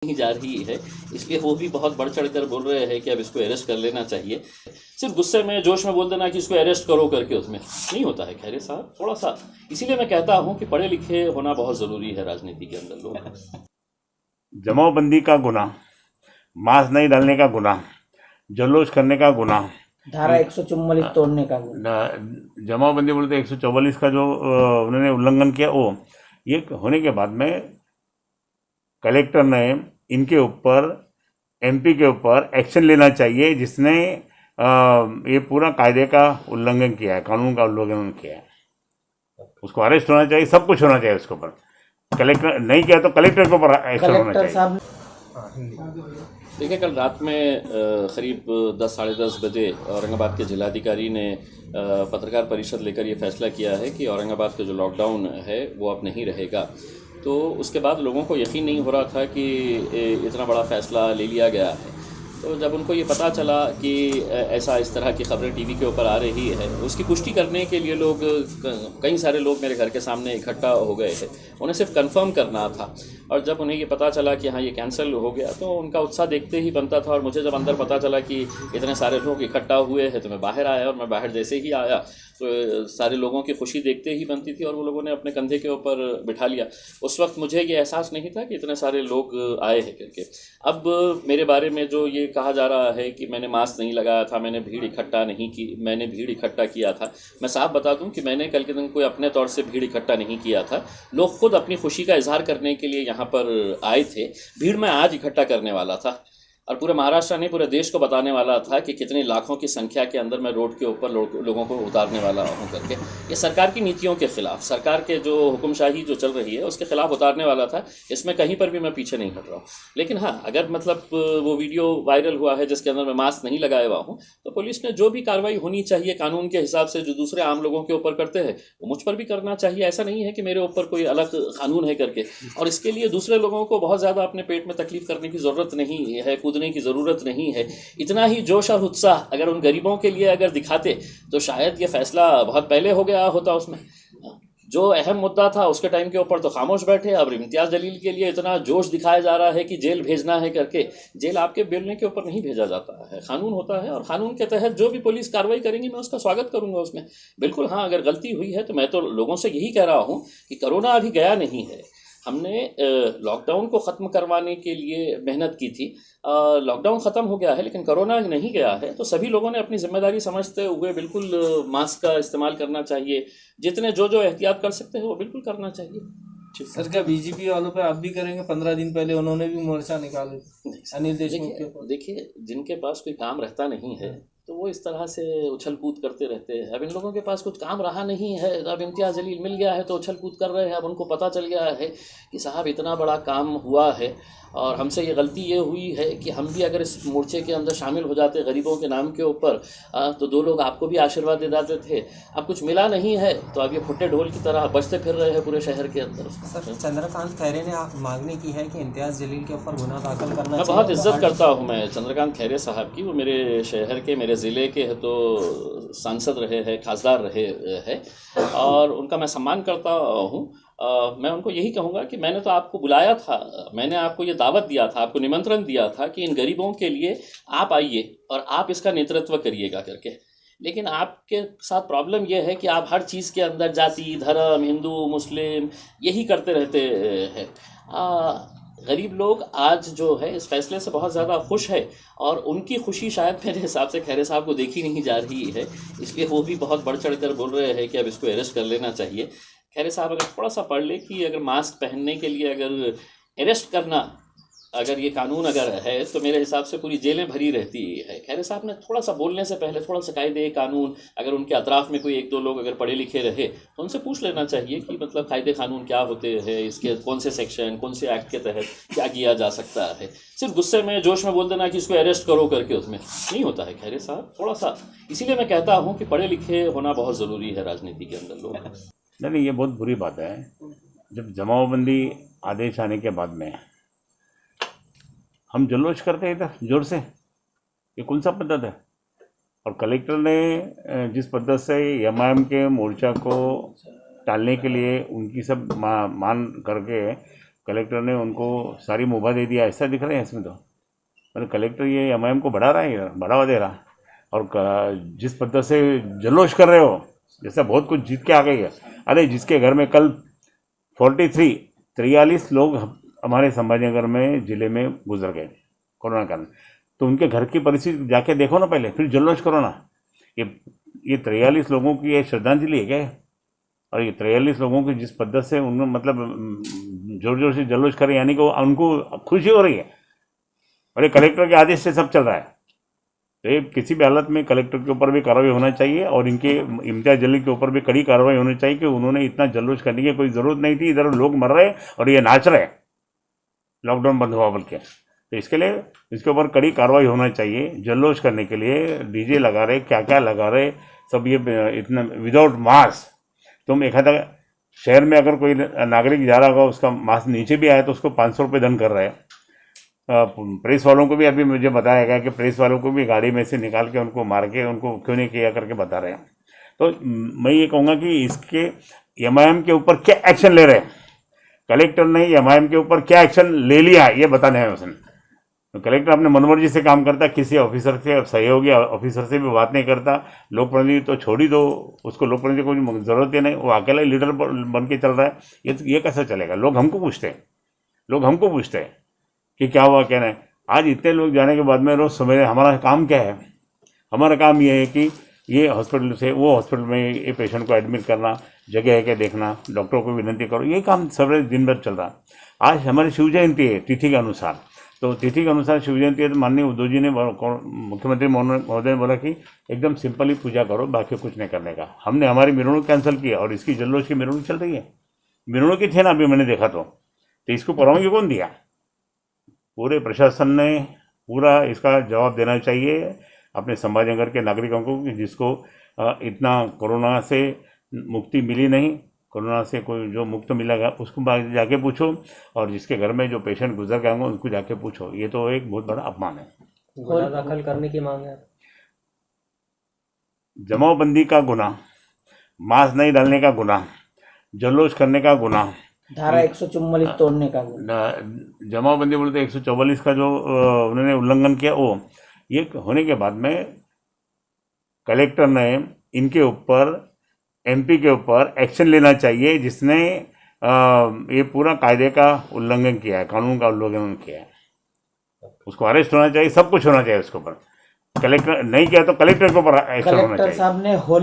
नहीं जा रही है, इसलिए वो भी बहुत बढ़ चढ़ कर बोल रहे हैं कि अब इसको अरेस्ट कर लेना चाहिए। सिर्फ गुस्से में जोश में बोल देना कि इसको अरेस्ट करो करके उसमें नहीं होता है खैरे साहब, थोड़ा सा। इसीलिए मैं कहता हूँ कि पढ़े लिखे होना बहुत ज़रूरी है राजनीति के अंदर लोग। जमावबंदी का गुनाह, मास्क नहीं डालने का गुनाह, जुलूस करने का गुनाह, धारा 144 तोड़ने का गुनाह। जमावबंदी बोलते 144 का जो उन्होंने उल्लंघन किया वो ये होने के बाद में कलेक्टर ने इनके ऊपर एमपी के ऊपर एक्शन लेना चाहिए जिसने ये पूरा कायदे का उल्लंघन किया है, कानून का उल्लंघन किया है। उसको अरेस्ट होना चाहिए, सब कुछ होना चाहिए उसके ऊपर। कलेक्टर नहीं किया तो कलेक्टर के ऊपर एक्शन होना कलेक्टर चाहिए। साहब देखिए, कल रात में करीब 10 साढ़े 10 बजे औरंगाबाद के जिलाधिकारी ने पत्रकार परिषद लेकर ये फैसला किया है कि औरंगाबाद का जो लॉकडाउन है वो अब नहीं रहेगा। तो उसके बाद लोगों को यकीन नहीं हो रहा था कि इतना बड़ा फ़ैसला ले लिया गया है। तो जब उनको ये पता चला कि ऐसा इस तरह की खबरें टीवी के ऊपर आ रही है, उसकी पुष्टि करने के लिए लोग कई सारे लोग मेरे घर के सामने इकट्ठा हो गए थे। उन्हें सिर्फ कंफर्म करना था, और जब उन्हें ये पता चला कि हाँ ये कैंसिल हो गया तो उनका उत्साह देखते ही बनता था। और मुझे जब अंदर पता चला कि इतने सारे लोग इकट्ठा हुए हैं तो मैं बाहर आया, और मैं बाहर जैसे ही आया तो सारे लोगों की खुशी देखते ही बनती थी, और वो लोगों ने अपने कंधे के ऊपर बिठा लिया। उस वक्त मुझे ये एहसास नहीं था कि इतने सारे लोग आए हैं करके। अब मेरे बारे में जो ये कहा जा रहा है कि मैंने मास्क नहीं लगाया था, मैंने भीड़ इकट्ठा नहीं की, मैंने भीड़ इकट्ठा किया था, मैं साफ बता दूं कि मैंने कल के दिन कोई अपने तौर से भीड़ इकट्ठा नहीं किया था। लोग खुद अपनी खुशी का इजहार करने के लिए यहाँ पर आए थे। भीड़ मैं आज इकट्ठा करने वाला था, और पूरे महाराष्ट्र नहीं पूरे देश को बताने वाला था कि कितनी लाखों की संख्या के अंदर मैं रोड के ऊपर लोगों को उतारने वाला हूं करके। ये सरकार की नीतियों के खिलाफ, सरकार के जो हुक्मशाही जो चल रही है उसके खिलाफ उतारने वाला था। इसमें कहीं पर भी मैं पीछे नहीं हट रहा हूँ। लेकिन हाँ, अगर मतलब वो वीडियो वायरल हुआ है जिसके अंदर मैं मास्क नहीं लगाया हुआ हूँ, तो पुलिस ने जो भी कार्रवाई होनी चाहिए कानून के हिसाब से जो दूसरे आम लोगों के ऊपर करते हैं वो मुझ पर भी करना चाहिए। ऐसा नहीं है कि मेरे ऊपर कोई अलग कानून है करके, और इसके लिए दूसरे लोगों को बहुत ज़्यादा अपने पेट में तकलीफ करने की ज़रूरत नहीं है, कूदने की ज़रूरत नहीं है। इतना ही जोश और उत्साह अगर उन गरीबों के लिए अगर दिखाते तो शायद ये फैसला बहुत पहले हो गया होता। उसमें जो अहम मुद्दा था उसके टाइम के ऊपर तो खामोश बैठे। अब इम्तियाज़ जलील के लिए इतना जोश दिखाया जा रहा है कि जेल भेजना है करके। जेल आपके बोलने के ऊपर नहीं भेजा जाता है, कानून होता है, और कानून के तहत जो भी पुलिस कार्रवाई करेंगी मैं उसका स्वागत करूंगा उसमें। बिल्कुल हाँ, अगर गलती हुई है तो मैं तो लोगों से यही कह रहा हूँ कि कोरोना अभी गया नहीं है। हमने लॉकडाउन को ख़त्म करवाने के लिए मेहनत की थी। लॉकडाउन ख़त्म हो गया है लेकिन कोरोना नहीं गया है। तो सभी लोगों ने अपनी जिम्मेदारी समझते हुए बिल्कुल मास्क का इस्तेमाल करना चाहिए। जितने जो जो एहतियात कर सकते हैं वो बिल्कुल करना चाहिए। सर, क्या बीजेपी वालों पे आप भी करेंगे? 15 दिन पहले उन्होंने भी मोर्चा निकाले अनिल देशमुख के ऊपर। देखिए, जिनके पास कोई काम रहता नहीं है तो वो इस तरह से उछल कूद करते रहते हैं। अब इन लोगों के पास कुछ काम रहा नहीं है, अब इम्तियाज़ जलील मिल गया है तो उछल कूद कर रहे हैं। अब उनको पता चल गया है कि साहब इतना बड़ा काम हुआ है, और हमसे ये गलती ये हुई है कि हम भी अगर इस मोर्चे के अंदर शामिल हो जाते गरीबों के नाम के ऊपर, तो 2 लोग आपको भी आशीर्वाद दे देते थे। अब कुछ मिला नहीं है तो अब ये फुट्टे ढोल की तरह बजते फिर रहे हैं पूरे शहर के अंदर। सर, चंद्रकांत खैरे ने मांगनी की है कि इम्तियाज़ जलील के ऊपर गुनाह दाखिल करना मैं चाहिए। बहुत इज्जत करता हूँ मैं चंद्रकांत खैरे साहब की। वो मेरे शहर के, मेरे ज़िले के तो सांसद रहे हैं, खासदार रहे हैं, और उनका मैं सम्मान करता हूँ। मैं उनको यही कहूँगा कि मैंने तो आपको बुलाया था, मैंने आपको ये दावत दिया था, आपको निमंत्रण दिया था कि इन गरीबों के लिए आप आइए और आप इसका नेतृत्व करिएगा करके। लेकिन आपके साथ प्रॉब्लम यह है कि आप हर चीज़ के अंदर जाति धर्म, हिंदू मुस्लिम यही करते रहते हैं। गरीब लोग आज जो है इस फैसले से बहुत ज़्यादा खुश है, और उनकी खुशी शायद मेरे हिसाब से खैरे साहब को देखी नहीं जा रही है, इसलिए वो भी बहुत बढ़ चढ़ कर बोल रहे हैं कि अब इसको अरेस्ट कर लेना चाहिए। खैरे साहब अगर थोड़ा सा पढ़ ले कि अगर मास्क पहनने के लिए अगर अरेस्ट करना, अगर ये कानून अगर है तो मेरे हिसाब से पूरी जेलें भरी रहती है। खैरे साहब ने थोड़ा सा बोलने से पहले थोड़ा सा कायदे कानून, अगर उनके अतराफ़ में कोई 1-2 लोग अगर पढ़े लिखे रहे तो उनसे पूछ लेना चाहिए कि मतलब कायदे कानून क्या होते हैं, इसके कौन से सेक्शन, कौन से एक्ट के तहत क्या किया जा सकता है। सिर्फ गुस्से में जोश में बोल देना कि इसको अरेस्ट करो करके उसमें नहीं होता है खैरे साहब, थोड़ा सा। इसीलिए मैं कहता हूँ कि पढ़े लिखे होना बहुत ज़रूरी है राजनीति के अंदर लोग। नहीं, ये बहुत बुरी बात है। जब जमावबंदी आदेश आने के बाद में हम जुलूस करते हैं इधर जोर से, ये कौन सा पद्धत है? और कलेक्टर ने जिस पद्धत से एमआईएम के मोर्चा को टालने के लिए उनकी सब मान करके कलेक्टर ने उनको सारी मुभा दे दिया, ऐसा दिख रहा है इसमें तो। मतलब कलेक्टर ये एमआईएम को बढ़ा रहा है, बढ़ावा दे रहा। और जिस पद्धति से जल्लोश कर रहे हो, जैसा बहुत कुछ जीत के आ गई है। अरे जिसके घर में कल 43 लोग हमारे संभाजीनगर में जिले में गुजर गए कोरोना काल में, तो उनके घर की परिस्थिति जाके देखो ना पहले, फिर जल्लोश करो ना। ये 43 लोगों की ये श्रद्धांजलि है क्या? और ये 43 लोगों की जिस पद्धति से उन्होंने मतलब जोर जोर से जल्लोश करे, यानी कि उनको खुशी हो रही है। और ये कलेक्टर के आदेश से सब चल रहा है। तो ये किसी भी हालत में कलेक्टर के ऊपर भी कार्रवाई होना चाहिए और इनके इम्तियाज जलील के ऊपर भी कड़ी कार्रवाई होनी चाहिए कि उन्होंने इतना जल्लोश करने की कोई ज़रूरत नहीं थी। इधर लोग मर रहे और ये नाच रहे, लॉकडाउन बंद हुआ बोल के। तो इसके लिए इसके ऊपर कड़ी कार्रवाई होना चाहिए। जल्लोश करने के लिए डीजे लगा रहे, क्या क्या लगा रहे सब, ये इतना विदाउट मास्क। तुम एक आधा शहर में अगर कोई नागरिक जा रहा होगा, उसका मास्क नीचे भी आया तो उसको 500 रुपये दंड कर रहे हैं। प्रेस वालों को भी अभी मुझे बताया गया कि प्रेस वालों को भी गाड़ी में से निकाल के उनको मार के उनको क्यों नहीं किया करके बता रहे हैं। तो मैं ये कहूँगा कि इसके एमआईएम के ऊपर क्या एक्शन ले रहे हैं कलेक्टर ने, एमआईएम के ऊपर क्या एक्शन ले लिया ये बताने हैं उसने। तो कलेक्टर अपने मनमर्जी से काम करता, किसी ऑफिसर से सहयोगी ऑफिसर से भी बात नहीं करता। लोक प्रतिनिधि तो छोड़ ही दो, उसको लोक प्रतिनिधि को कोई ज़रूरत ही नहीं, वो अकेला ही लीडर बन के चल रहा है। ये कैसा चलेगा? लोग हमको पूछते हैं कि क्या हुआ क्या नहीं। आज इतने लोग जाने के बाद में रोज़ समझ रहे हमारा काम क्या है। हमारा काम ये है कि ये हॉस्पिटल से वो हॉस्पिटल में ये पेशेंट को एडमिट करना, जगह है क्या देखना, डॉक्टरों को विनती करो, ये काम सब दिन भर चल रहा। आज हमारी शिव जयंती है तिथि के अनुसार, तो तिथि के अनुसार शिव जयंती है तो माननीय उद्धव जी ने, मुख्यमंत्री महोदय ने बोला कि एकदम सिंपली पूजा करो, बाकी कुछ नहीं करने का। हमने हमारी मिरवणुक कैंसिल की और इसकी जल्लोश की मिरवणुक चल रही है। मिरवणुक ही थे ना, अभी मैंने देखा तो इसको परवानगी कौन दिया? पूरे प्रशासन ने पूरा इसका जवाब देना चाहिए अपने संभाजीनगर के नागरिकों को कि जिसको इतना कोरोना से मुक्ति मिली नहीं, कोरोना से कोई जो मुक्त मिलेगा उसको जाके पूछो, और जिसके घर में जो पेशेंट गुजर गए होंगे उनको जाके पूछो। ये तो एक बहुत बड़ा अपमान है। गुना दाखिल करने की मांग है। जमावबंदी का गुनाह, मास्क नहीं डालने का गुनाह, जल्लोश करने का गुनाह, धारा 144 तोड़ने का गुनाह। जमावबंदी बोलते 144 का जो उन्होंने उल्लंघन किया, वो ये होने के बाद में कलेक्टर ने इनके ऊपर, एमपी के ऊपर एक्शन लेना चाहिए जिसने ये पूरा कायदे का उल्लंघन किया है, कानून का उल्लंघन किया है। उसको अरेस्ट होना चाहिए, सब कुछ होना चाहिए उसके ऊपर। कलेक्टर नहीं किया तो कलेक्टर के ऊपर एक्शन होना चाहिए। कलेक्टर साहब ने होली